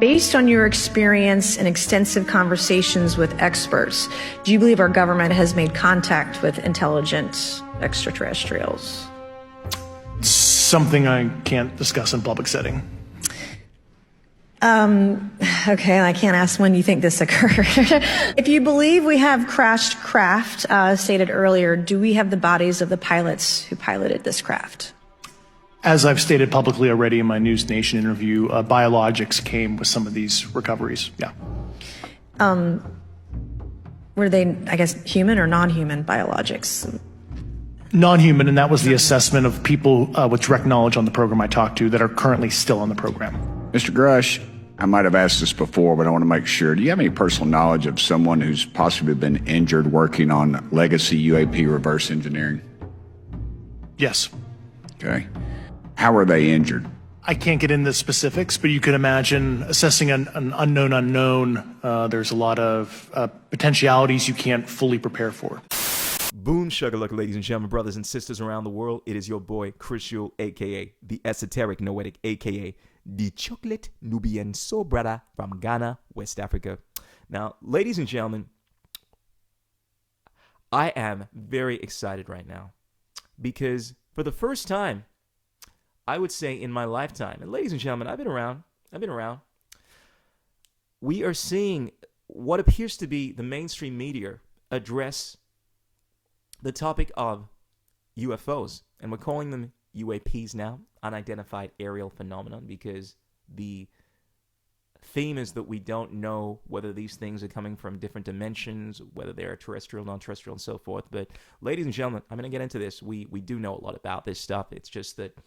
Based on your experience and extensive conversations with experts, do you believe our government has made contact with intelligent extraterrestrials? Something I can't discuss in public setting. Okay, I can't ask when you think this occurred. If you believe we have crashed craft, stated earlier, do we have the bodies of the pilots who piloted this craft? As I've stated publicly already in my News Nation interview, biologics came with some of these recoveries. Yeah. Were they, I guess, human or non-human biologics? Non-human, and that was the assessment of people with direct knowledge on the program I talked to that are currently still on the program. Mr. Grusch, I might have asked this before, but I want to make sure. Do you have any personal knowledge of someone who's possibly been injured working on legacy UAP reverse engineering? Yes. Okay. How are they injured? I can't get into specifics, but you can imagine assessing an unknown unknown. There's a lot of potentialities you can't fully prepare for. Boom, sugar-luck, ladies and gentlemen, brothers and sisters around the world. It is your boy, Crucial, a.k.a. the Esoteric Noetic, a.k.a. the Chocolate Nubian Soul Brother from Ghana, West Africa. Now, ladies and gentlemen, I am very excited right now because for the first time, I would say in my lifetime, and ladies and gentlemen, I've been around, we are seeing what appears to be the mainstream media address the topic of UFOs, and we're calling them UAPs now, unidentified aerial phenomenon, because the theme is that we don't know whether these things are coming from different dimensions, whether they're terrestrial, non-terrestrial, and so forth. But ladies and gentlemen, I'm going to get into this. We do know a lot about this stuff. It's just that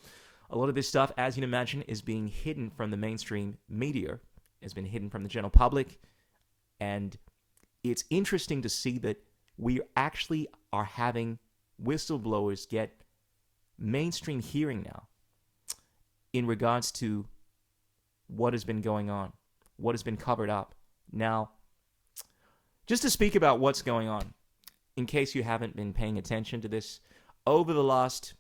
a lot of this stuff, as you can imagine, is being hidden from the mainstream media, has been hidden from the general public, and it's interesting to see that we actually are having whistleblowers get mainstream hearing now in regards to what has been going on, what has been covered up. Now, just to speak about what's going on, in case you haven't been paying attention to this, over the last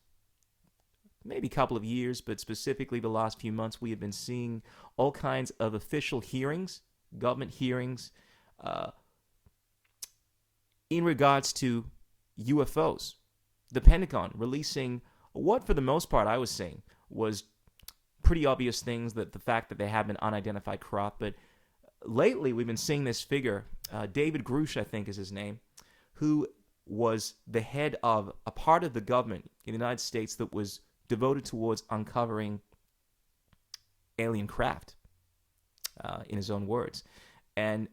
maybe couple of years, but specifically the last few months, we have been seeing all kinds of official hearings, government hearings, in regards to UFOs. The Pentagon releasing what, for the most part, I was saying was pretty obvious things, that the fact that they have been unidentified craft. But lately, we've been seeing this figure, David Grusch, I think is his name, who was the head of a part of the government in the United States that was devoted towards uncovering alien craft, in his own words, and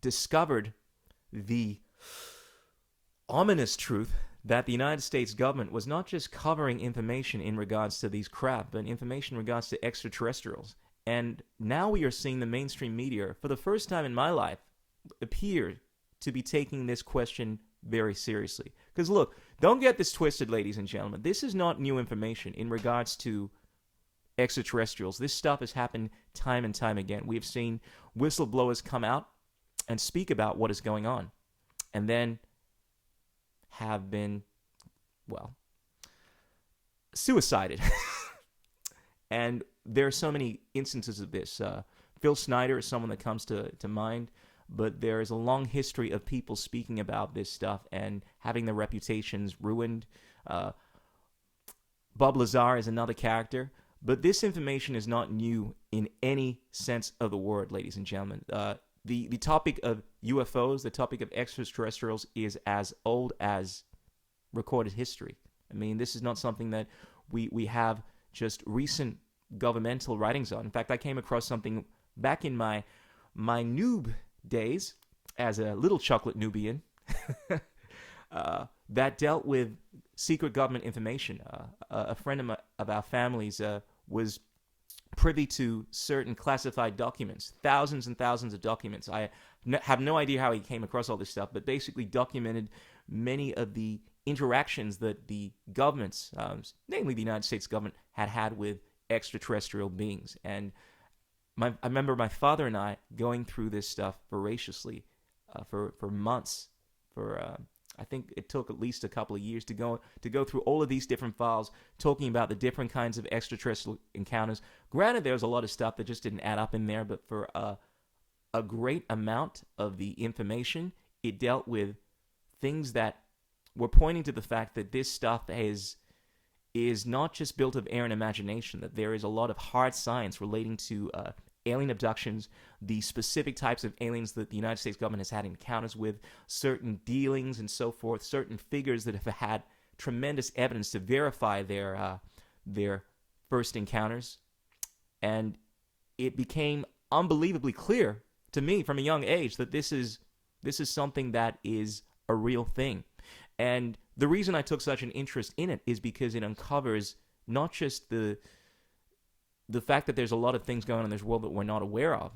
discovered the ominous truth that the United States government was not just covering information in regards to these craft, but information in regards to extraterrestrials. And now we are seeing the mainstream media, for the first time in my life, appear to be taking this question very seriously. Because look, don't get this twisted, ladies and gentlemen. This is not new information in regards to extraterrestrials. This stuff has happened time and time again. We have seen whistleblowers come out and speak about what is going on, and then have been, well, suicided. And there are so many instances of this. Phil Snyder is someone that comes to mind, but there is a long history of people speaking about this stuff and having their reputations ruined. Bob Lazar is another character, but this information is not new in any sense of the word, ladies and gentlemen. The topic of UFOs, the topic of extraterrestrials, is as old as recorded history. I mean, this is not something that we have just recent governmental writings on. In fact, I came across something back in my noob days as a little chocolate Nubian that dealt with secret government information. A friend of our family's was privy to certain classified documents, thousands and thousands of documents. I have no idea how he came across all this stuff, but basically documented many of the interactions that the governments, namely the United States government, had with extraterrestrial beings. And I remember my father and I going through this stuff voraciously for months, for I think it took at least a couple of years to go through all of these different files, talking about the different kinds of extraterrestrial encounters. Granted, there was a lot of stuff that just didn't add up in there, but for a great amount of the information, it dealt with things that were pointing to the fact that this stuff is not just built of air and imagination, that there is a lot of hard science relating to alien abductions, the specific types of aliens that the United States government has had encounters with, certain dealings and so forth, certain figures that have had tremendous evidence to verify their first encounters. And it became unbelievably clear to me from a young age that this is something that is a real thing. And the reason I took such an interest in it is because it uncovers not just the fact that there's a lot of things going on in this world that we're not aware of,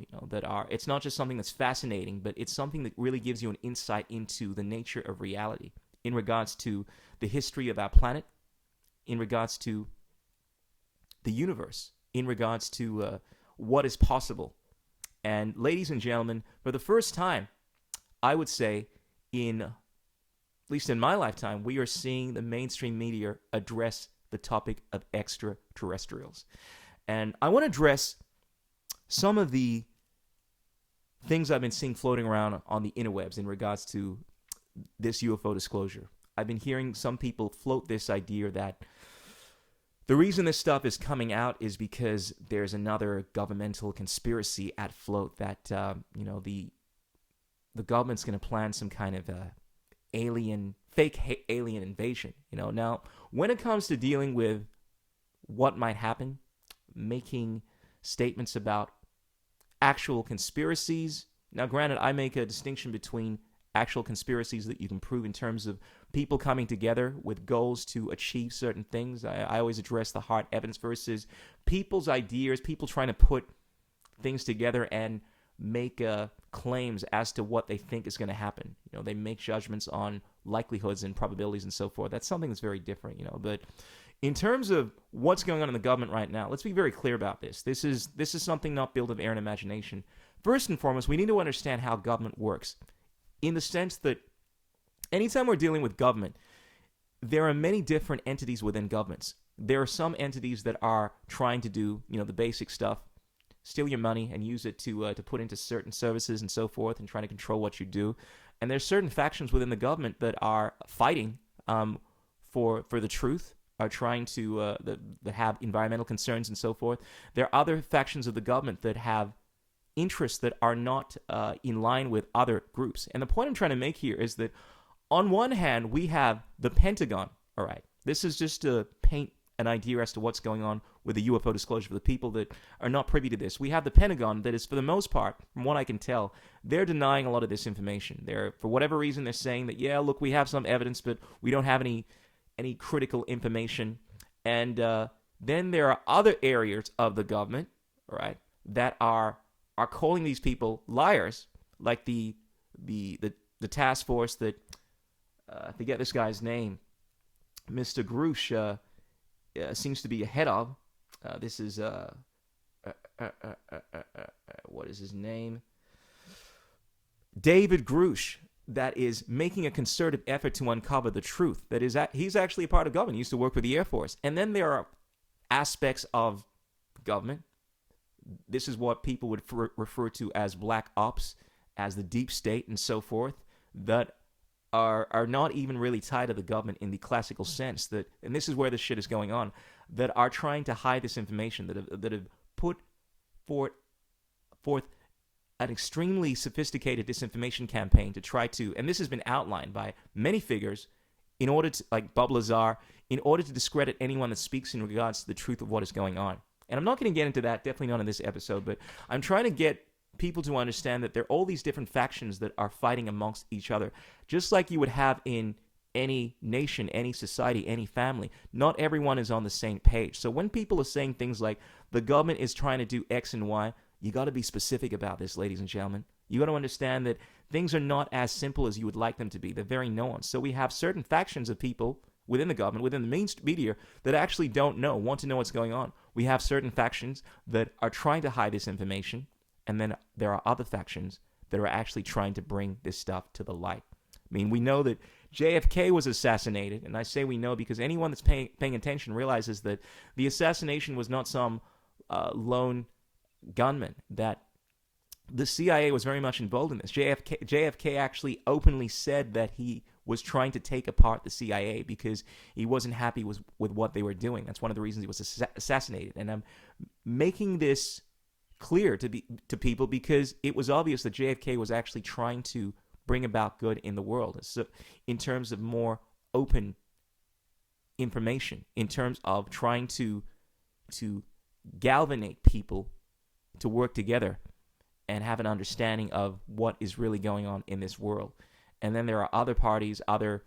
it's not just something that's fascinating, but it's something that really gives you an insight into the nature of reality in regards to the history of our planet, in regards to the universe, in regards to what is possible. And ladies and gentlemen, for the first time, I would say at least in my lifetime, we are seeing the mainstream media address the topic of extraterrestrials. And I want to address some of the things I've been seeing floating around on the interwebs in regards to this UFO disclosure. I've been hearing some people float this idea that the reason this stuff is coming out is because there's another governmental conspiracy at float that, the government's going to plan some kind of fake alien invasion. Now, when it comes to dealing with what might happen, making statements about actual conspiracies. Now, granted, I make a distinction between actual conspiracies that you can prove in terms of people coming together with goals to achieve certain things. I always address the hard evidence versus people's ideas, people trying to put things together and make claims as to what they think is going to happen. They make judgments on likelihoods and probabilities and so forth. That's something that's very different, But in terms of what's going on in the government right now, let's be very clear about this. This is something not built of air and imagination. First and foremost, we need to understand how government works, in the sense that anytime we're dealing with government, there are many different entities within governments. There are some entities that are trying to do, the basic stuff, steal your money and use it to put into certain services and so forth, and trying to control what you do. And there's certain factions within the government that are fighting for the truth, are trying to that have environmental concerns and so forth. There are other factions of the government that have interests that are not in line with other groups. And the point I'm trying to make here is that on one hand, we have the Pentagon. All right, this is just to paint an idea as to what's going on with the UFO disclosure for the people that are not privy to this. We have the Pentagon that is, for the most part, from what I can tell, they're denying a lot of this information. They're, for whatever reason, they're saying that, yeah, look, we have some evidence, but we don't have any critical information. And then there are other areas of the government, all right, that are calling these people liars, like the task force that I forget this guy's name, Mr. Grusch seems to be ahead of. This is what is his name? David Grusch, that is making a concerted effort to uncover the truth. That is, he's actually a part of government. He used to work with the Air Force. And then there are aspects of government. This is what people would refer to as black ops, as the deep state and so forth, that are not even really tied to the government in the classical sense. That, and this is where this shit is going on, that are trying to hide this information, that have put forth an extremely sophisticated disinformation campaign to try to, and this has been outlined by many figures, in order to, like Bob Lazar, in order to discredit anyone that speaks in regards to the truth of what is going on. And I'm not going to get into that, definitely not in this episode, but I'm trying to get people to understand that there are all these different factions that are fighting amongst each other, just like you would have in any nation, any society, any family. Not everyone is on the same page. So when people are saying things like the government is trying to do X and Y, you got to be specific about this, ladies and gentlemen. You got to understand that things are not as simple as you would like them to be. They're very nuanced. So we have certain factions of people within the government, within the main media, that actually don't know, want to know what's going on. We have certain factions that are trying to hide this information, and then there are other factions that are actually trying to bring this stuff to the light. I mean, we know that JFK was assassinated, and I say we know because anyone that's paying attention realizes that the assassination was not some lone gunman, that the CIA was very much involved in this. JFK actually openly said that he was trying to take apart the CIA because he wasn't happy with what they were doing. That's one of the reasons he was assassinated. And I'm making this clear to people because it was obvious that JFK was actually trying to bring about good in the world. So in terms of more open information, in terms of trying to galvanize people to work together and have an understanding of what is really going on in this world. And then there are other parties, other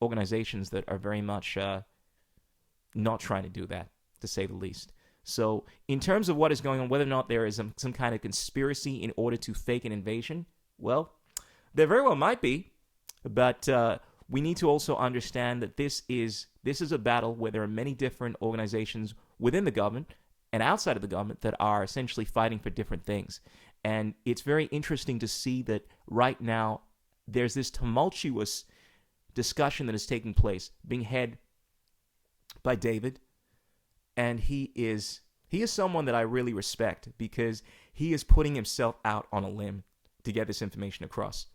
organizations that are very much not trying to do that, to say the least. So in terms of what is going on, whether or not there is some kind of conspiracy in order to fake an invasion, well, there very well might be, but we need to also understand that this is a battle where there are many different organizations within the government and outside of the government that are essentially fighting for different things. And it's very interesting to see that right now there's this tumultuous discussion that is taking place, being head by David. And he is someone that I really respect because he is putting himself out on a limb to get this information across.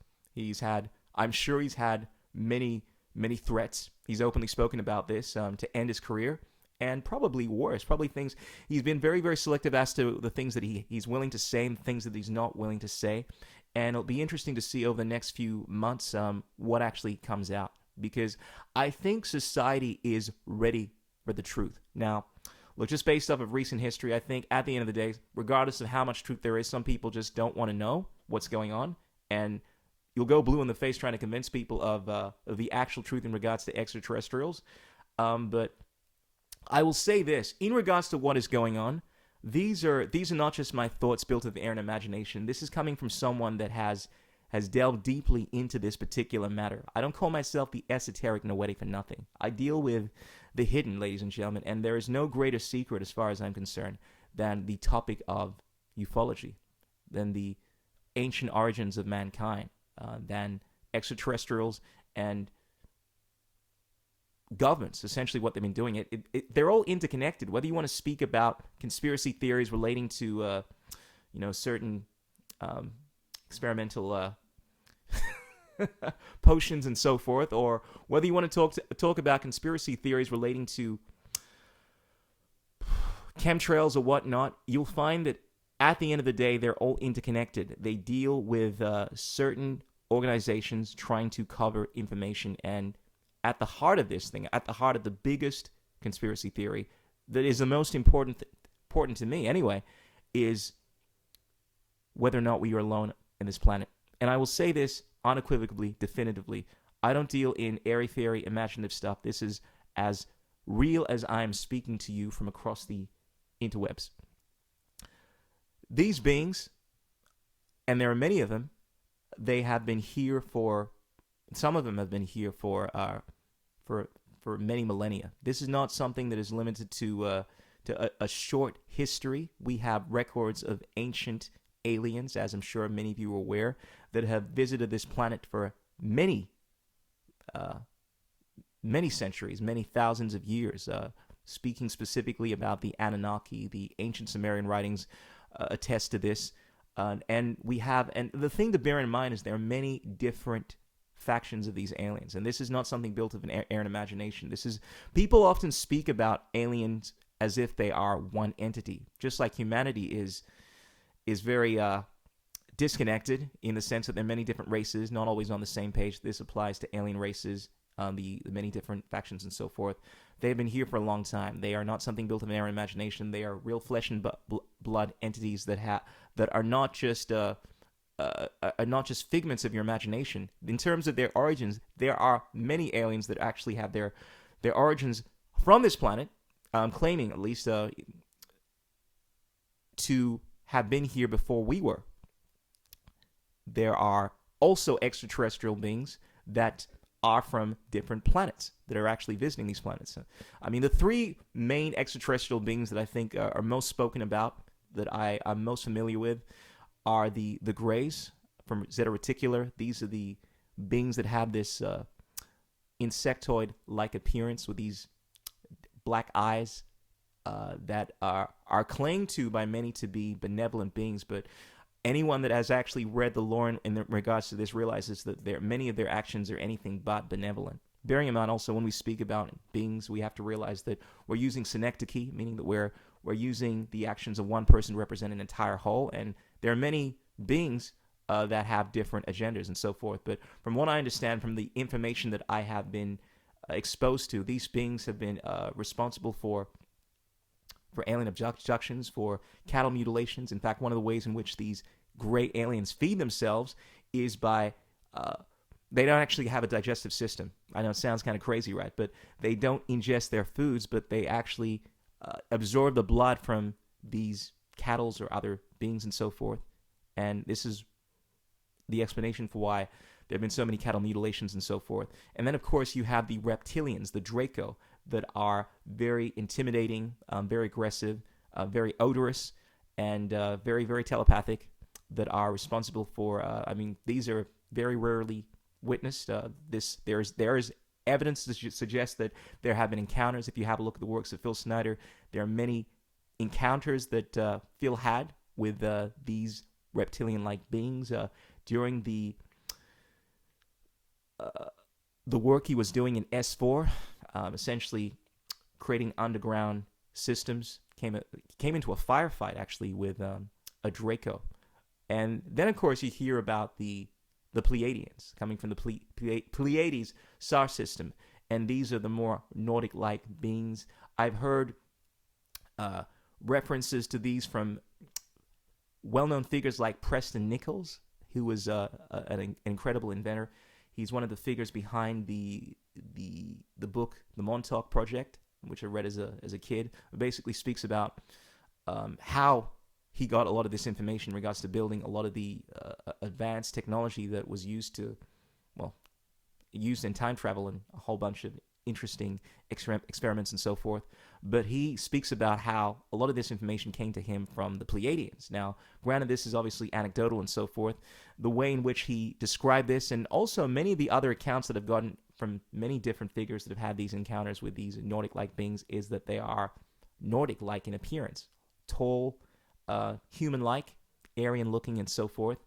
I'm sure he's had many, many threats. He's openly spoken about this to end his career. And probably worse, things he's been very, very selective as to the things that he's willing to say and things that he's not willing to say. And it'll be interesting to see over the next few months what actually comes out, because I think society is ready for the truth. Now, look, just based off of recent history, I think at the end of the day, regardless of how much truth there is, some people just don't want to know what's going on, and you'll go blue in the face trying to convince people of the actual truth in regards to extraterrestrials. But I will say this, in regards to what is going on, these are not just my thoughts built of air and imagination. This is coming from someone that has delved deeply into this particular matter. I don't call myself the esoteric Noetti for nothing. I deal with the hidden, ladies and gentlemen, and there is no greater secret as far as I'm concerned than the topic of ufology, than the ancient origins of mankind, than extraterrestrials and governments, essentially what they've been doing. They're all interconnected. Whether you want to speak about conspiracy theories relating to, certain experimental potions and so forth, or whether you want to talk about conspiracy theories relating to chemtrails or whatnot, you'll find that at the end of the day, they're all interconnected. They deal with certain organizations trying to cover information, and at the heart of this thing, at the heart of the biggest conspiracy theory that is the most important to me anyway, is whether or not we are alone in this planet. And I will say this unequivocally, definitively. I don't deal in airy-fairy, imaginative stuff. This is as real as I am speaking to you from across the interwebs. These beings, and there are many of them, they have been here for, some of them have been here for many millennia. This is not something that is limited to a short history. We have records of ancient aliens, as I'm sure many of you are aware, that have visited this planet for many centuries, many thousands of years. Speaking specifically about the Anunnaki, the ancient Sumerian writings attest to this. And the thing to bear in mind is there are many different factions of these aliens, and this is not something built of an air and imagination. People often speak about aliens as if they are one entity, just like humanity is very disconnected in the sense that there are many different races, not always on the same page. This applies to alien races, the many different factions and so forth. They've been here for a long time. They are not something built of an air and imagination. They are real flesh and blood entities that are not just figments of your imagination. In terms of their origins, there are many aliens that actually have their origins from this planet, claiming at least to have been here before we were. There are also extraterrestrial beings that are from different planets that are actually visiting these planets. I mean, the three main extraterrestrial beings that I think are most spoken about, that I'm most familiar with, are the Greys from Zeta Reticular. These are the beings that have this insectoid-like appearance with these black eyes that are claimed to by many to be benevolent beings, but anyone that has actually read the lore in regards to this realizes that many of their actions are anything but benevolent. Bearing in mind also, when we speak about beings, we have to realize that we're using synecdoche, meaning that we're using the actions of one person to represent an entire whole, and there are many beings that have different agendas and so forth. But from what I understand from the information that I have been exposed to, these beings have been responsible for alien abductions, for cattle mutilations. In fact, one of the ways in which these great aliens feed themselves is by they don't actually have a digestive system. I know it sounds kind of crazy, right? But they don't ingest their foods, but they actually absorb the blood from these cattle or other beings and so forth. And this is the explanation for why there have been so many cattle mutilations and so forth. And then, of course, you have the reptilians, the Draco, that are very intimidating, very aggressive, very odorous, and very, very telepathic, that are responsible for, these are very rarely witnessed. There is evidence to suggest that there have been encounters. If you have a look at the works of Phil Snyder, there are many encounters that Phil had with these reptilian-like beings during the work he was doing in S4, essentially creating underground systems. Came into a firefight actually with a Draco, and then of course you hear about the Pleiadians coming from the Pleiades star system, and these are the more Nordic-like beings. I've heard references to these from well-known figures like Preston Nichols, who was an incredible inventor. He's one of the figures behind the book, The Montauk Project, which I read as a kid. It basically speaks about how he got a lot of this information in regards to building a lot of the advanced technology that was used in time travel and a whole bunch of interesting experiments and so forth. But he speaks about how a lot of this information came to him from the Pleiadians. Now, granted, this is obviously anecdotal and so forth. The way in which he described this, and also many of the other accounts that have gotten from many different figures that have had these encounters with these Nordic-like beings, is that they are Nordic-like in appearance. Tall, human-like, Aryan-looking, and so forth.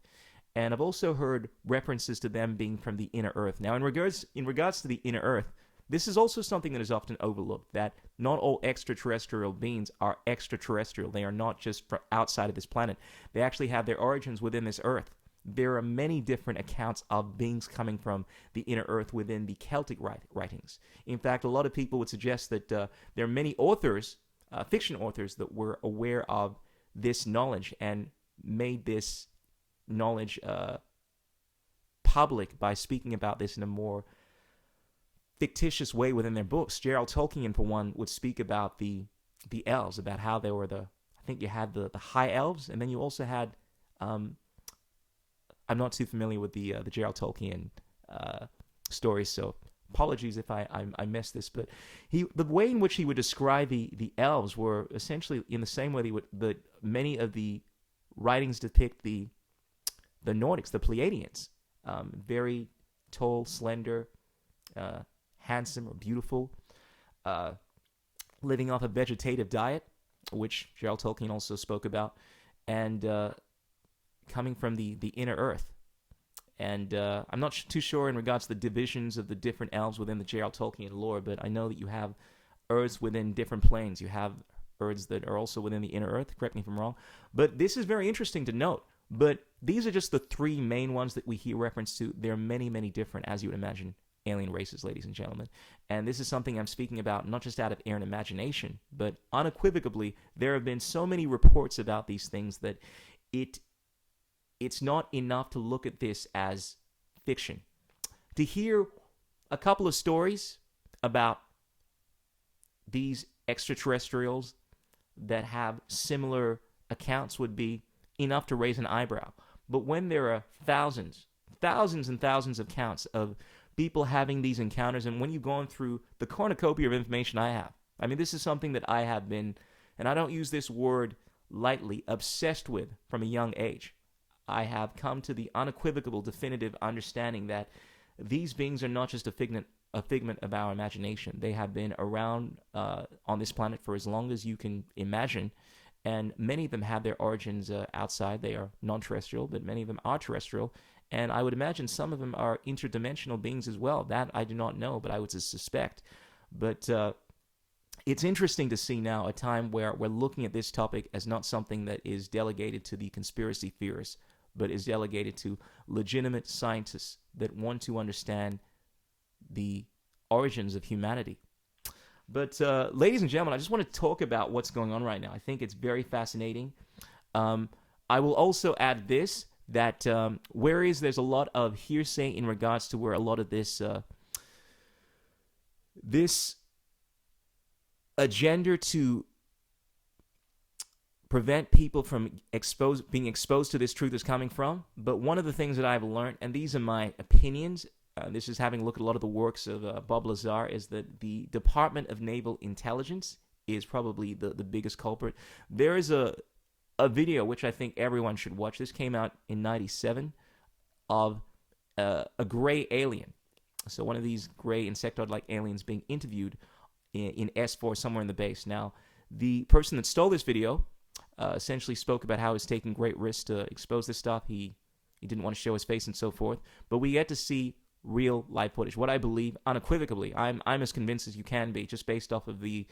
And I've also heard references to them being from the inner Earth. Now, in regards to the inner Earth, this is also something that is often overlooked, that not all extraterrestrial beings are extraterrestrial. They are not just from outside of this planet. They actually have their origins within this Earth. There are many different accounts of beings coming from the inner Earth within the Celtic writings. In fact, a lot of people would suggest that there are many authors, fiction authors, that were aware of this knowledge and made this knowledge public by speaking about this in a more fictitious way within their books. Gerald Tolkien, for one, would speak about the elves, about how they were I think you had the high elves, and then you also had, I'm not too familiar with the Gerald Tolkien stories, so apologies if I missed this, but the way in which he would describe the elves were essentially in the same way that many of the writings depict the Nordics, the Pleiadians, very tall, slender, handsome or beautiful, living off a vegetative diet, which Gerald Tolkien also spoke about, and coming from the inner Earth. And I'm not too sure in regards to the divisions of the different elves within the Gerald Tolkien lore, but I know that you have Earths within different planes. You have Earths that are also within the inner Earth, correct me if I'm wrong. But this is very interesting to note. But these are just the three main ones that we hear reference to. There are many, many different, as you would imagine, alien races, ladies and gentlemen. And this is something I'm speaking about not just out of air and imagination, but unequivocally, there have been so many reports about these things that it's not enough to look at this as fiction. To hear a couple of stories about these extraterrestrials that have similar accounts would be enough to raise an eyebrow. But when there are thousands and thousands of accounts of people having these encounters, and when you've gone through the cornucopia of information I have, I mean, this is something that I have been, and I don't use this word lightly, obsessed with from a young age. I have come to the unequivocal, definitive understanding that these beings are not just a figment of our imagination. They have been around on this planet for as long as you can imagine, and many of them have their origins outside. They are non-terrestrial, but many of them are terrestrial, and I would imagine some of them are interdimensional beings as well. That I do not know, but I would suspect. But it's interesting to see now a time where we're looking at this topic as not something that is delegated to the conspiracy theorists, but is delegated to legitimate scientists that want to understand the origins of humanity. But ladies and gentlemen, I just want to talk about what's going on right now. I think it's very fascinating. I will also add this, that whereas there's a lot of hearsay in regards to where a lot of this this agenda to prevent people from being exposed to this truth is coming from. But one of the things that I've learned, and these are my opinions, this is having looked at a lot of the works of Bob Lazar, is that the Department of Naval Intelligence is probably the biggest culprit. There is a video which I think everyone should watch. This came out in 1997 of a gray alien. So one of these gray insectoid-like aliens being interviewed in S4 somewhere in the base. Now, the person that stole this video essentially spoke about how he's taking great risks to expose this stuff. He didn't want to show his face and so forth. But we get to see real live footage. What I believe, unequivocally, I'm as convinced as you can be, just based off of the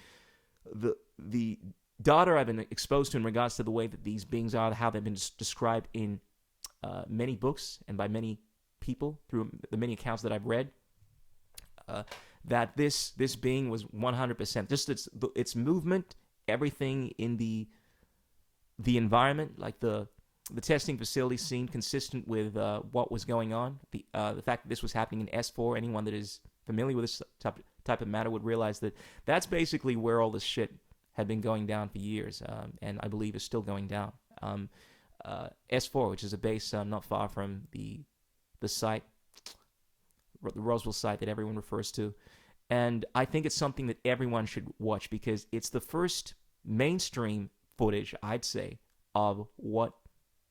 data I've been exposed to in regards to the way that these beings are, how they've been described in many books and by many people through the many accounts that I've read. That this being was 100%, just its movement, everything in the environment, like the testing facility seemed consistent with what was going on. The fact that this was happening in S4, anyone that is familiar with this type of matter would realize that that's basically where all this shit had been going down for years, and I believe is still going down. S4, which is a base not far from the site, the Roswell site that everyone refers to. And I think it's something that everyone should watch because it's the first mainstream footage, I'd say, of what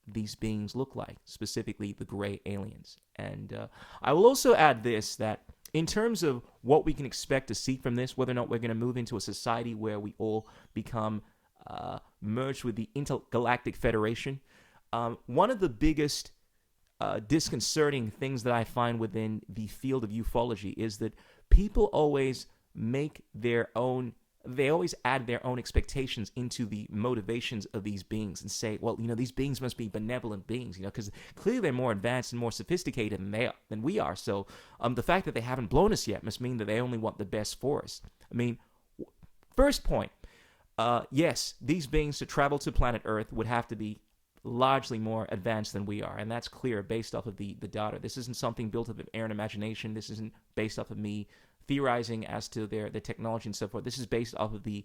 these beings look like, specifically the gray aliens. And I will also add this, that in terms of what we can expect to see from this, whether or not we're going to move into a society where we all become merged with the Intergalactic Federation, one of the biggest disconcerting things that I find within the field of ufology is that people always they always add their own expectations into the motivations of these beings and say, well, these beings must be benevolent beings, because clearly they're more advanced and more sophisticated than we are. So the fact that they haven't blown us yet must mean that they only want the best for us. I mean, first point, yes, these beings to travel to planet Earth would have to be largely more advanced than we are, and that's clear based off of the data. This isn't something built up of air and imagination. This isn't based off of me theorizing as to their technology and so forth. This is based off of the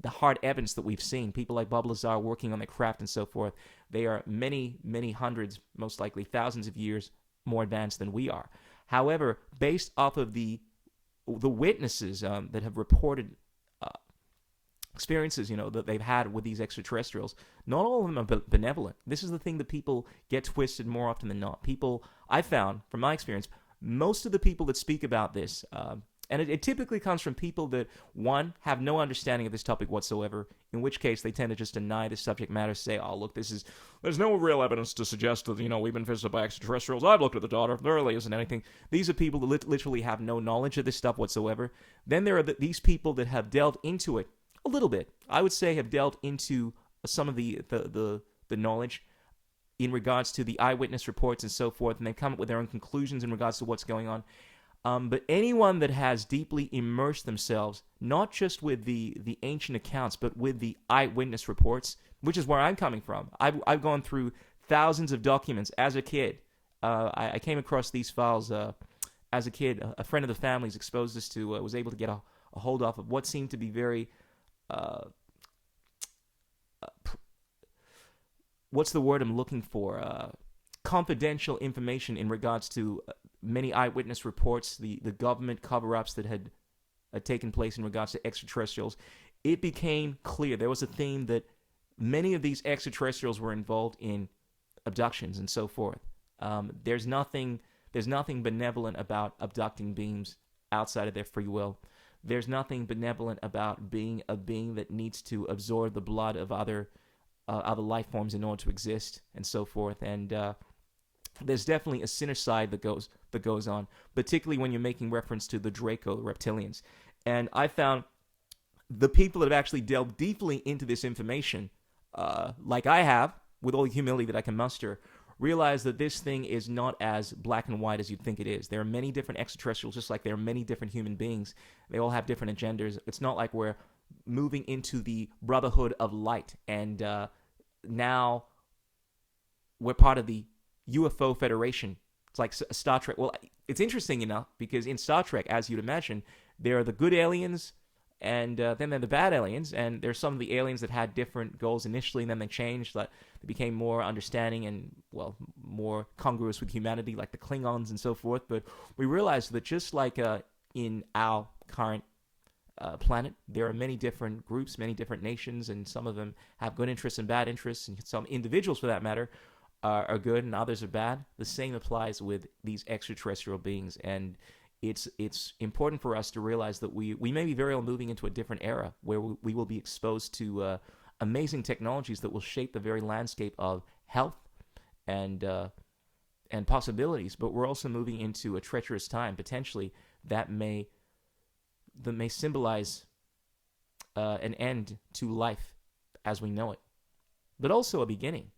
hard evidence that we've seen. People like Bob Lazar working on their craft and so forth. They are many, many hundreds, most likely thousands of years more advanced than we are. However, based off of the witnesses that have reported experiences, that they've had with these extraterrestrials, not all of them are benevolent. This is the thing that people get twisted more often than not. People, I found, from my experience, most of the people that speak about this, and it typically comes from people that, one, have no understanding of this topic whatsoever, in which case they tend to just deny the subject matter, say, oh, look, there's no real evidence to suggest that, we've been visited by extraterrestrials. I've looked at the data. There really isn't anything. These are people that literally have no knowledge of this stuff whatsoever. Then there are these people that have delved into it a little bit. I would say have delved into some of the knowledge in regards to the eyewitness reports and so forth, and they come up with their own conclusions in regards to what's going on. But anyone that has deeply immersed themselves, not just with the ancient accounts, but with the eyewitness reports, which is where I'm coming from. I've gone through thousands of documents as a kid. I came across these files as a kid. A friend of the family's exposed us to, was able to get a hold off of what seemed to be very what's the word I'm looking for? Confidential information in regards to many eyewitness reports, the government cover-ups that had taken place in regards to extraterrestrials. It became clear there was a theme that many of these extraterrestrials were involved in abductions and so forth. There's nothing benevolent about abducting beings outside of their free will. There's nothing benevolent about being a being that needs to absorb the blood of other life forms in order to exist and so forth. And there's definitely a sinister side that goes on, particularly when you're making reference to the Draco reptilians. And I found the people that have actually delved deeply into this information, like I have, with all the humility that I can muster, realize that this thing is not as black and white as you'd think it is. There are many different extraterrestrials, just like there are many different human beings. They all have different agendas. It's not like we're moving into the Brotherhood of Light, and now we're part of the UFO Federation. It's like Star Trek. Well, it's interesting enough because in Star Trek, as you'd imagine, there are the good aliens, and then there are the bad aliens, and there's some of the aliens that had different goals initially, and then they changed. Like, they became more understanding and, well, more congruous with humanity, like the Klingons and so forth. But we realized that just like in our current planet, there are many different groups, many different nations, and some of them have good interests and bad interests, and some individuals, for that matter, are good and others are bad. The same applies with these extraterrestrial beings, and it's important for us to realize that we may be very well moving into a different era where we will be exposed to amazing technologies that will shape the very landscape of health and possibilities. But we're also moving into a treacherous time, potentially, that may symbolize an end to life as we know it, but also a beginning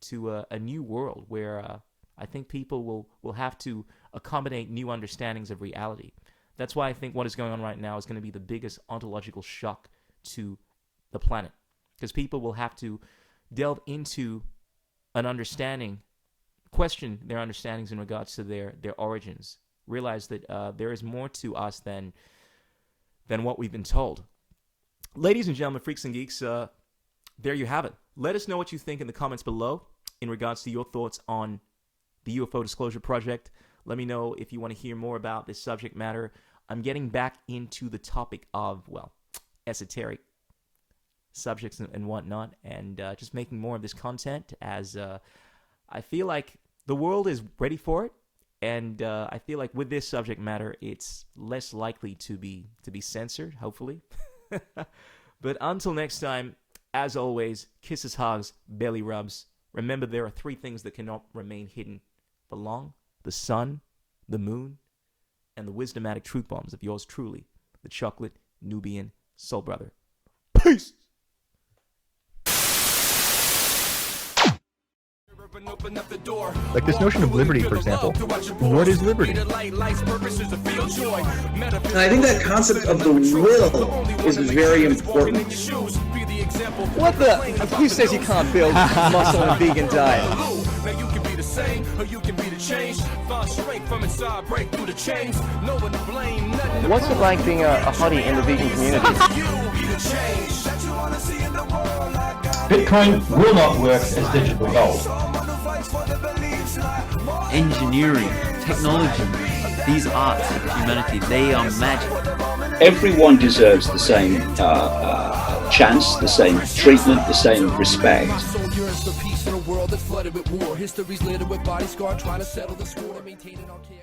to a new world where I think people will have to accommodate new understandings of reality. That's why I think what is going on right now is going to be the biggest ontological shock to the planet, because people will have to delve into an understanding, question their understandings in regards to their origins, realize that there is more to us than what we've been told. Ladies and gentlemen, freaks and geeks, there you have it. Let us know what you think in the comments below in regards to your thoughts on the UFO Disclosure Project. Let me know if you want to hear more about this subject matter. I'm getting back into the topic of, well, esoteric subjects and whatnot, and just making more of this content as I feel like the world is ready for it, and I feel like with this subject matter, it's less likely to be censored, hopefully. But until next time, as always, kisses, hugs, belly rubs. Remember, there are 3 things that cannot remain hidden for long: the sun, the moon, and the wisdomatic truth bombs of yours truly, the chocolate Nubian soul brother. Peace! Like this notion of liberty, for example. What is liberty? And I think that concept of the will is very important. What the? Who says you can't build muscle on a vegan diet? What's it like being a hottie in the vegan community? Bitcoin will not work as digital gold. Engineering, technology, these arts of humanity, they are magic. Everyone deserves the same chance, the same treatment, the same respect. History's littered with war. History's littered with body scar, trying to settle the score and maintain an archaic